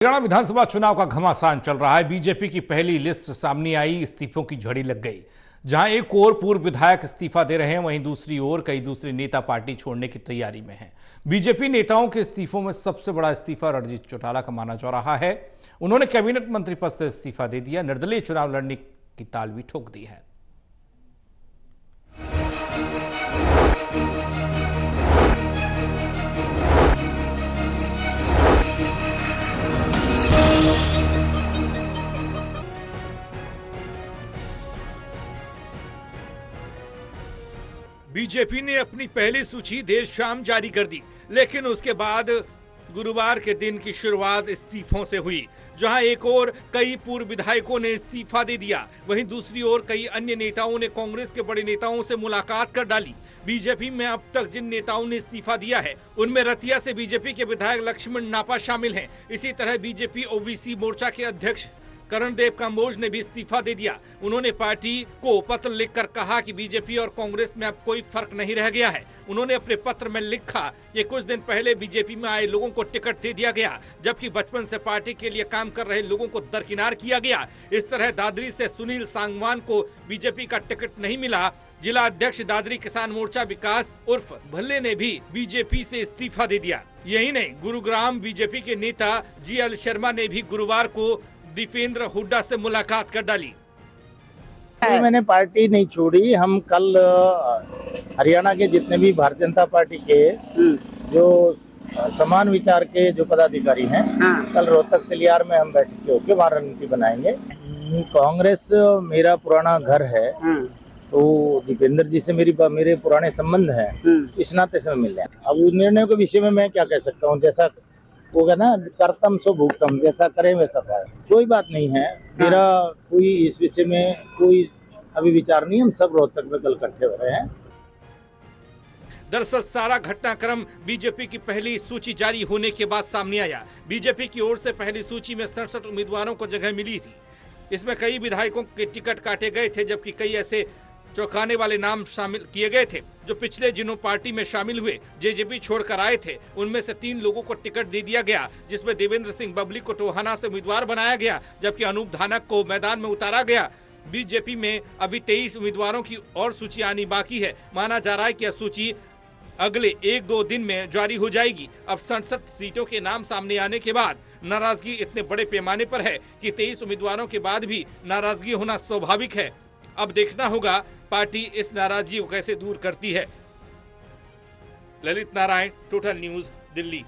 हरियाणा विधानसभा चुनाव का घमासान चल रहा है। बीजेपी की पहली लिस्ट सामने आई, इस्तीफों की झड़ी लग गई। जहां एक ओर पूर्व विधायक इस्तीफा दे रहे हैं, वहीं दूसरी ओर कई दूसरे नेता पार्टी छोड़ने की तैयारी में हैं। बीजेपी नेताओं के इस्तीफों में सबसे बड़ा इस्तीफा रणजीत चौटाला का माना जा रहा है। उन्होंने कैबिनेट मंत्री पद से इस्तीफा दे दिया, निर्दलीय चुनाव लड़ने की ताल भी ठोक दी है। बीजेपी ने अपनी पहली सूची देर शाम जारी कर दी, लेकिन उसके बाद गुरुवार के दिन की शुरुआत इस्तीफों से हुई। जहां एक ओर कई पूर्व विधायकों ने इस्तीफा दे दिया, वहीं दूसरी ओर कई अन्य नेताओं ने कांग्रेस के बड़े नेताओं से मुलाकात कर डाली। बीजेपी में अब तक जिन नेताओं ने इस्तीफा दिया है, उनमें रतिया से बीजेपी के विधायक लक्ष्मण नापा शामिल हैं। इसी तरह बीजेपी ओबीसी मोर्चा के अध्यक्ष करणदेव कांबोज ने भी इस्तीफा दे दिया। उन्होंने पार्टी को पत्र लिखकर कहा कि बीजेपी और कांग्रेस में अब कोई फर्क नहीं रह गया है। उन्होंने अपने पत्र में लिखा कि कुछ दिन पहले बीजेपी में आए लोगों को टिकट दे दिया गया, जबकि बचपन से पार्टी के लिए काम कर रहे लोगों को दरकिनार किया गया। इस तरह दादरी से सुनील सांगवान को बीजेपी का टिकट नहीं मिला। जिला अध्यक्ष दादरी किसान मोर्चा विकास उर्फ भल्ले ने भी बीजेपी से इस्तीफा दे दिया। यही नहीं, गुरुग्राम बीजेपी के नेता जीएल शर्मा ने भी गुरुवार को दीपेंद्र हुड्डा से मुलाकात कर डाली। मैंने पार्टी नहीं छोड़ी। हम कल हरियाणा के जितने भी भारतीय जनता पार्टी के जो समान विचार के जो पदाधिकारी हैं, कल रोहतक तलियार में हम बैठ के होके वहाँ रणनीति बनाएंगे। कांग्रेस मेरा पुराना घर है, तो दीपेंद्र जी से मेरे पुराने संबंध हैं, इस नाते से मिल रहे हैं। अब उस निर्णय के विषय में मैं क्या कह सकता हूँ, जैसा होगा ना, कर्तम सो भुगतम, जैसा करें वैसा पाए। कोई बात नहीं है, मेरा कोई इस विषय में कोई अभी विचार नहीं। हम सब रोहतक में कल इकट्ठे हो रहे हैं। दरअसल सारा घटनाक्रम बीजेपी की पहली सूची जारी होने के बाद सामने आया। बीजेपी की ओर से पहली सूची में 67 उम्मीदवारों को जगह मिली थी। इसमें कई विधायकों के टिकट काटे गए थे, जबकि कई ऐसे चौंकाने वाले नाम शामिल किए गए थे जो पिछले दिनों पार्टी में शामिल हुए, जेजेपी छोड़कर आए थे। उनमें से 3 लोगों को टिकट दे दिया गया, जिसमें देवेंद्र सिंह बबली को टोहाना से उम्मीदवार बनाया गया, जबकि अनूप धानक को मैदान में उतारा गया। बीजेपी में अभी 23 उम्मीदवारों की और सूची आनी बाकी है। माना जा रहा है कि यह सूची अगले 1-2 दिन में जारी हो जाएगी। अब 67 सीटों के नाम सामने आने के बाद नाराजगी इतने बड़े पैमाने पर है कि 23 उम्मीदवारों के बाद भी नाराजगी होना स्वाभाविक है। अब देखना होगा पार्टी इस नाराजगी को कैसे दूर करती है। Lalit Narayan, total news, Delhi.